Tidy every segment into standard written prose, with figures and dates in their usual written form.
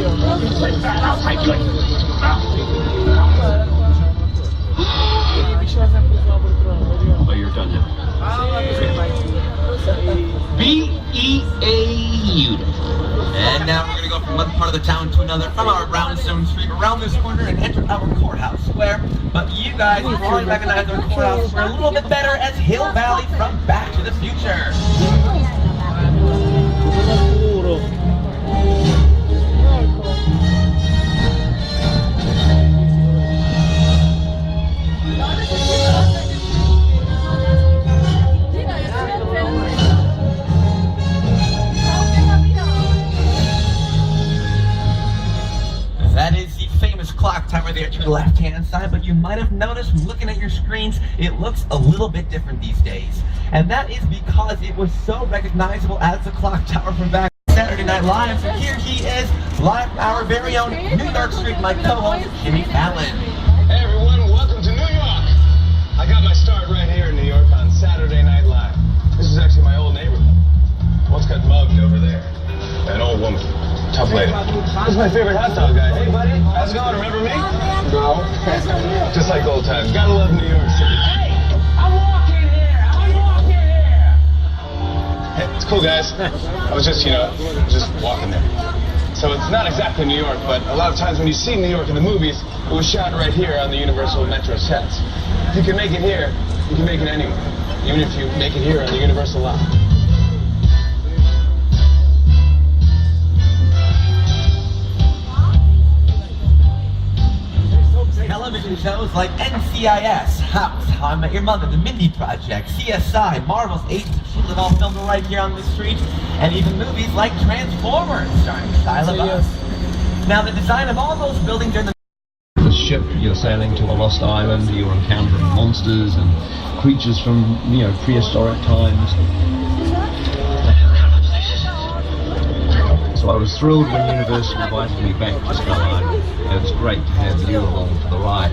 Oh, you're done now. Beautiful. And now we're going to go from one part of the town to another, from our brownstone street around this corner and enter our courthouse square. But you guys probably recognize our courthouse square a little bit better as Hill Valley from Back to the Future. That is the famous clock tower there to the left-hand side, but you might have noticed from looking at your screens, it looks a little bit different these days. And that is because it was so recognizable as the clock tower from back Saturday Night Live. So here he is, live from our very own New York Street, my co-host, Jimmy Fallon. Hey everyone, welcome to New York. I got my start right here in New York on Saturday Night Live. This is actually my old neighborhood. Once got mugged over there. An old woman. Tough lady. This is my favorite hot dog guy. Hey buddy, how's it going? Remember me? No. Just like old times. Gotta love New York City. Hey, I'm walking here. Hey, it's cool guys. I was just, just walking there. So it's not exactly New York, but a lot of times when you see New York in the movies, it was shot right here on the Universal Metro sets. If you can make it here, you can make it anywhere. Even if you make it here on the Universal lot. Television shows like NCIS, House, How I Met Your Mother, The Mindy Project, CSI, Marvel's Agents of S.H.I.E.L.D. all filmed right here on the street, and even movies like Transformers, starring Shia LaBeouf. Now, the design of all those buildings are the ship, you're sailing to a lost island, you're encountering monsters and creatures from, prehistoric times. So I was thrilled when Universal invited me back to Skull Island. It was great to have you along for the ride.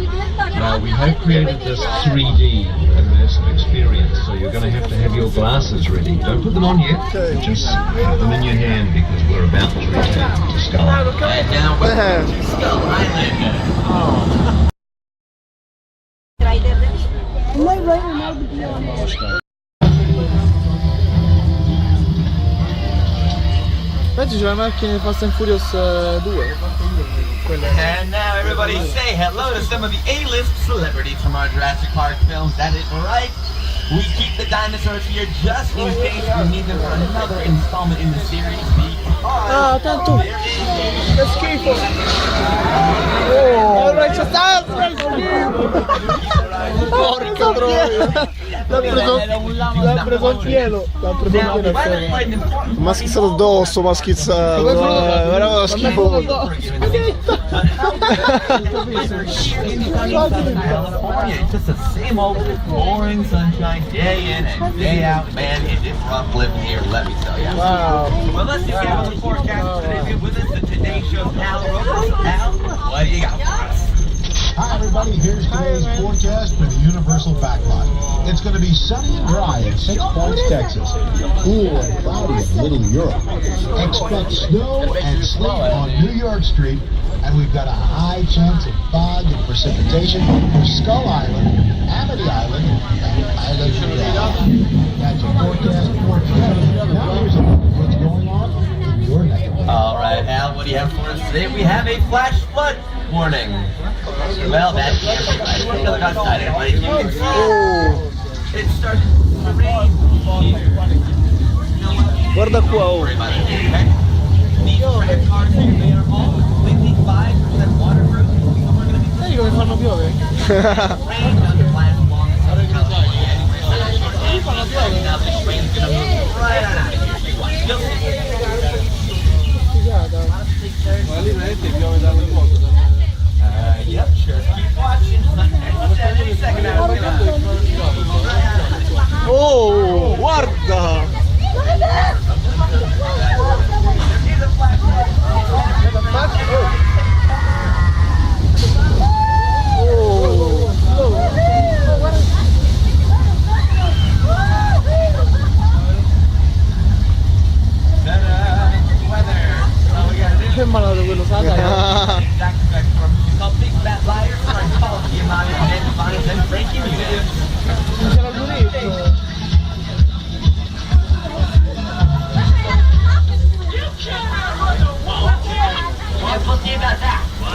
Now we have created this 3D immersive experience, so you're going to have your glasses ready. Don't put them on yet, just have them in your hand because we're about to return to Skull Island. And now we're to Skull Island. Oggi c'è la macchina di Fast and Furious 2. And now everybody say hello to some of the A-list celebrities from our Jurassic Park films. That is right. We keep the dinosaurs here just in case we need them for another installment in the series. Ah, tanto! Che schifo! Oh! C'è stato! Porca troia! L'ha preso al pieno! Ma schizzato addosso, ma schizzato! Era schifoso! It's just the same old boring sunshine day in and day out. Man, it is rough living here, let me tell you. Wow! Well, let's see what the forecast today with us. The Today Show's Al Robles. Al, what do you got for us? Hi everybody, here's today's forecast for the Universal Backlot. It's going to be sunny and dry in 6 Points, Texas. Cool and cloudy in Little Europe. Expect snow and sleet on New York Street. And we've got a high chance of fog and precipitation for Skull Island, Amity Island, and Island That's your forecast for today. Now here's a look at what's going on in your neck of the woods. All right, Al, what do you have for us today? We have a flash flood warning. Well, that can't be right. We're gonna look outside it, but you can see it started to rain here. Guarda qua, oh! These credit cards here, they are all completely 5% waterproof. So we're gonna be Vedi come fanno piove? rain doesn't last long. Now this rain's gonna move right on out of here. You'll see. Yep, sure. Keep watching. Any second now. Oh, guarda! Che mala de Buenos Aires. Exact correct form. You call Big Fat Liar, starring Paul Giamatti and Bonnie and Frankie Muniz. Non ce l'avevo detto.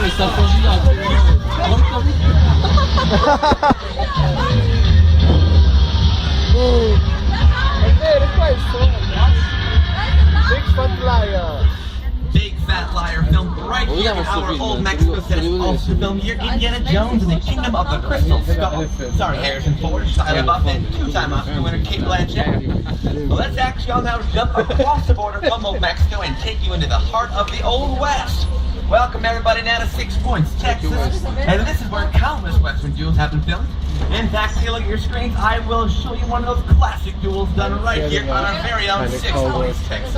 Sta consigliando. È vero, è questo? Big Fat Liar. Big Fat Liar filmed right here in our old Mexico City. Also filmed here Indiana Jones and the Kingdom of the Crystal Skull. Sorry, Harrison Ford, Shia LaBeouf, and two-time Oscar winner Kate Blanchett. Well, let's actually all now jump across the border from old Mexico and take you into the heart of the Old West. Welcome everybody now to 6 Points, Texas, and this is where countless Western duels have been filmed. In fact, take a look at your screens. I will show you one of those classic duels done right here on our very own 6 Points, Texas.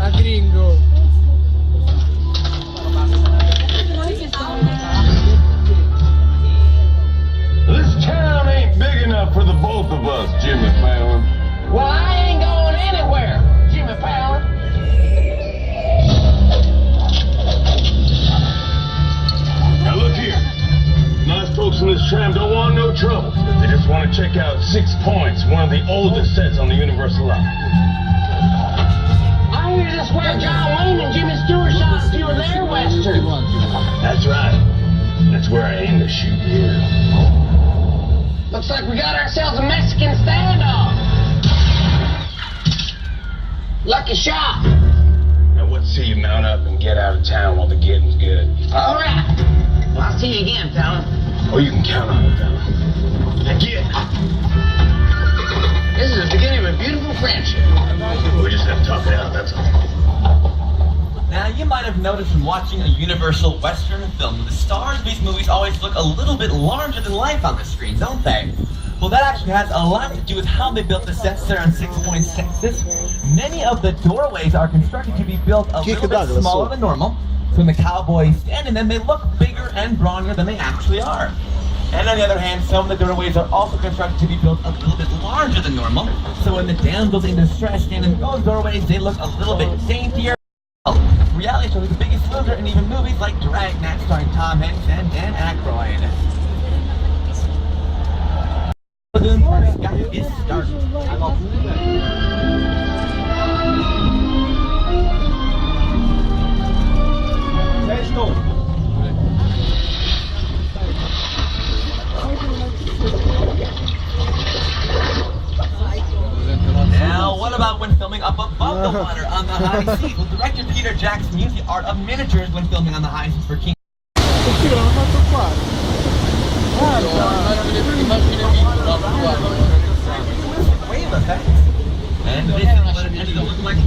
A gringo. This town ain't big enough for the both of us, Jimmy Fallon. Well, I ain't going anywhere, Jimmy Fallon. Now look here. Nice folks in this tram don't want no trouble. They just want to check out 6 Points, one of the oldest sets on the Universal line. I hear this where John Wayne and Jimmy Stewart shot a few of their westerns. That's right. That's where I aim to shoot here. Looks like we got ourselves a Mexican standoff. Lucky shot. Now what say you mount up and get out of town while the getting's good? All right. Well, I'll see you again, fella. Oh, you can count on it, fella. Now get. This is the beginning of a beautiful friendship. We just have to talk it out, that's all. Now, you might have noticed when watching a Universal Western film, the stars of these movies always look a little bit larger than life on the screen, don't they? Well, that actually has a lot to do with how they built the sets there on 6 Points, Texas. Many of the doorways are constructed to be built a little bit smaller than normal. So when the cowboys stand in them, they look bigger and brawnier than they actually are. And on the other hand, some of the doorways are also constructed to be built a little bit larger than normal. So when the damsels in distress stand in those doorways, they look a little bit daintier. Reality shows The Biggest Loser, and even movies like Dragnet starring Tom Hanks and Dan Aykroyd. Lagoon first got his start. Now, what about when filming up above the water on the high seas? Well, director Peter Jackson used the art of miniatures when filming on the high seas for King. L'hanno fatto qua. Wave effects. And this is what it ended up looking like.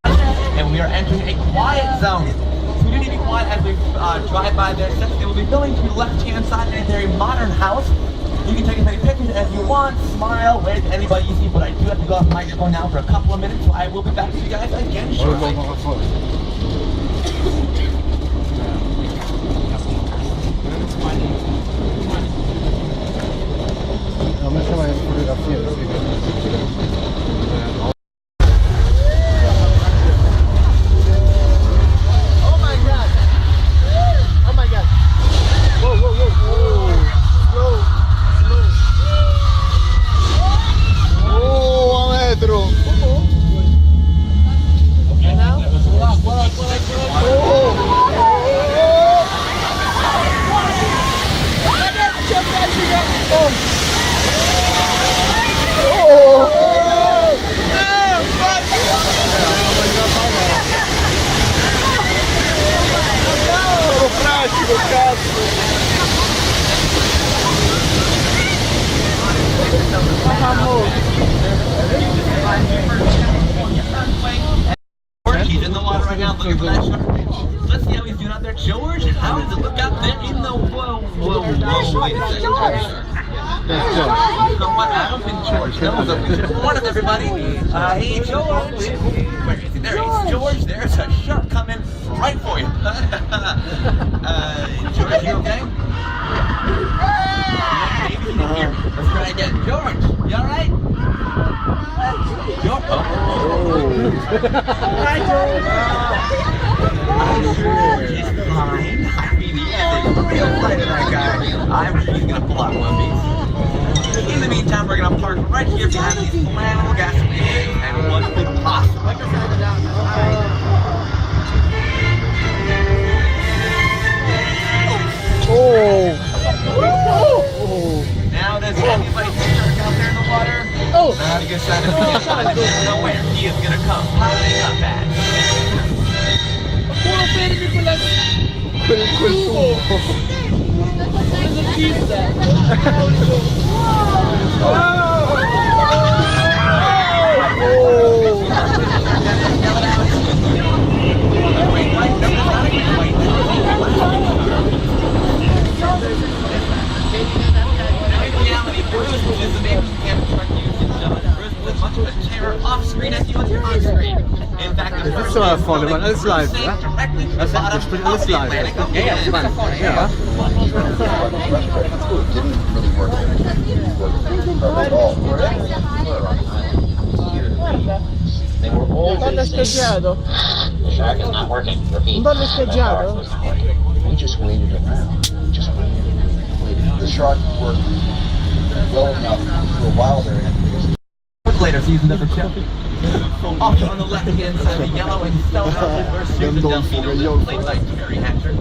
And we are entering a quiet zone. So we need to be quiet as we drive by their sets. They will be filming to the left-hand side in a very modern house. You can take as many pictures as you want, smile, wave to anybody you see, but I do have to go off the microphone now for a couple of minutes, so I will be back to you guys again shortly. Oh my god! Oh my god! Whoa, whoa, whoa! Whoa! Oh, a metro! And now? Pratico, cazzo! He's in the water right now looking for that shark. Let's see how he's doing out there. George, how does it look out there in the whoa, wait a second. That's George. You know what? I don't think George knows that we should have warned everybody. Hey, George. Where is he? There he is. George, there's a shark coming right for you. George, you okay? Maybe you can hear. Let's try again. George, you alright? I'm sure he's fine. I mean, he is a real fighter, that guy. I'm sure he's gonna pull out one of these. In the meantime, we're gonna park right here behind these flammable gas stations, and what could possibly go wrong? Now there's anybody shark out there in the water? Not a good sign to be inside. Nowhere. He is gonna come piling up at. Off screen as you on on screen. In fact, the first so funny, man. It's live, yeah? directly to the That's bottom actually of the live. Atlantic Ocean. Yeah, it's fun. Yeah. Un scheggiato. The shark is not working. Repeat. Un ballo scheggiato. We just waited around. Just waited. The shark worked well enough for a while there. Later season of the show. Also on the left-hand side, the yellow and stealth versus the Delfino, played by Terry Hatcher.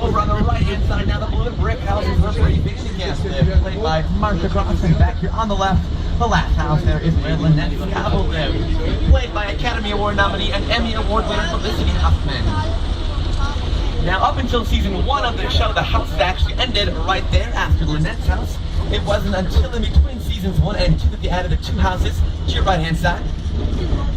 Over on the right-hand side, now the blue brick houses versus the fishing cast, played by Marsha Cross. And back here on the left, the last house there is where Lynette Scavell lives, played by Academy Award nominee and Emmy Award winner Felicity Huffman. Now, up until season 1 of the show, the house actually ended right there after Lynette's house. It wasn't until in between seasons 1 and 2 that they added the 2 houses to your right-hand side.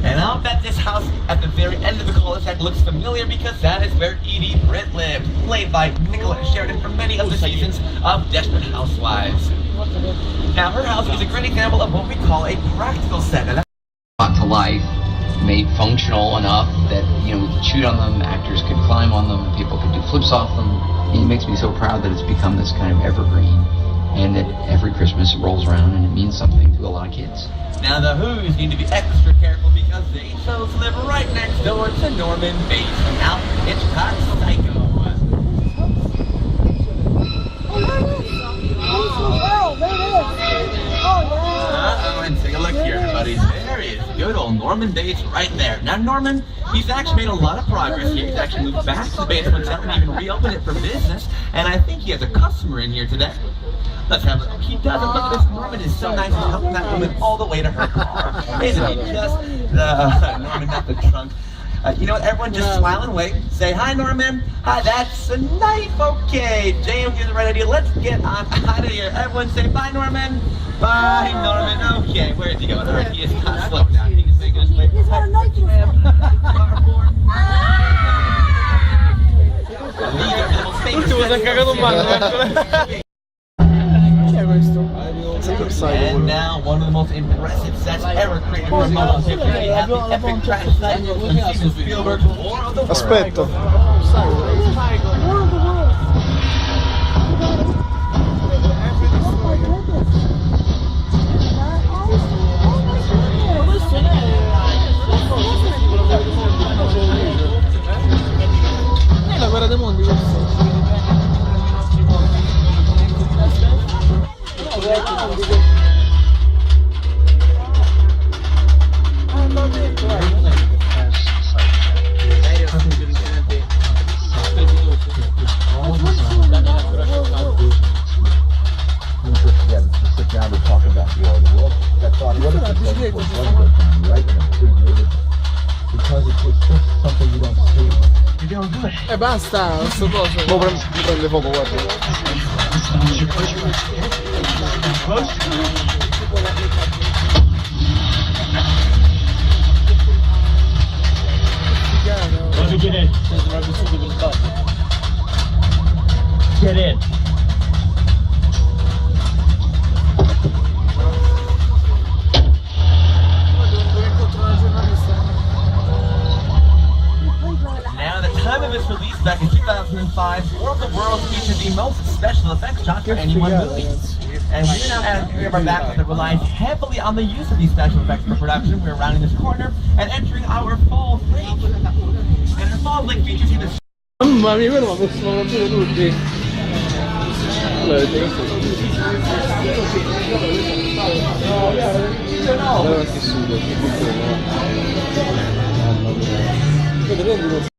And I'll bet this house at the very end of the cul-de-sac looks familiar because that is where Edie Britt lived, played by Nicolette Sheridan from many of the seasons of Desperate Housewives. Now, her house is a great example of what we call a practical set. And brought to life, made functional enough that, you know, we could shoot on them, actors could climb on them, people could do flips off them. It makes me so proud that it's become this kind of evergreen, and that every Christmas it rolls around and it means something to a lot of kids. now the Who's need to be extra careful because they chose to live right next door to Norman Bates from Alfred Hitchcock's Psycho. And take a look here, everybody. There is good old Norman Bates right there. Now, Norman, he's actually made a lot of progress here. He's actually moved back to the Bates Hotel and even reopened it for business. And I think he has a customer in here today. Let's have a look. He doesn't. Look at this. Norman is so nice. He's helping that woman all the way to her car. Isn't he just? Norman, not the trunk. You know what? Everyone just smile and wave. Say, hi, Norman. Hi, that's a knife. Okay. James, you're the right idea. Let's get on out of here. Everyone say, bye, Norman. Bye, Norman. Okay, where is he going? Right, he is not slowing down. He is making his way. He's got a knife in his hand. And now, one of the most impressive sets ever created for a model. If you have the epic crash set from Steven Spielberg's War of the Worlds. Aspetta. La guerra dei mondi. Sit down to talk about the War of the Worlds. I thought, what if the was one good time, right? In a big movie. Because it's just something you don't see. You're doing good. Basta, sto coso. Prende fuoco, guarda. Let me get in. Get in. Now, at the time of its release back in 2005, War of the Worlds featured the most special effects shot for any one movie. And we're now at an area of our background that relies heavily on the use of these special effects for production. We're rounding this corner and entering our Falls Lake. And our Falls Lake features you this. Mamma mia, quello mi sono tutti. Allora che sudo, che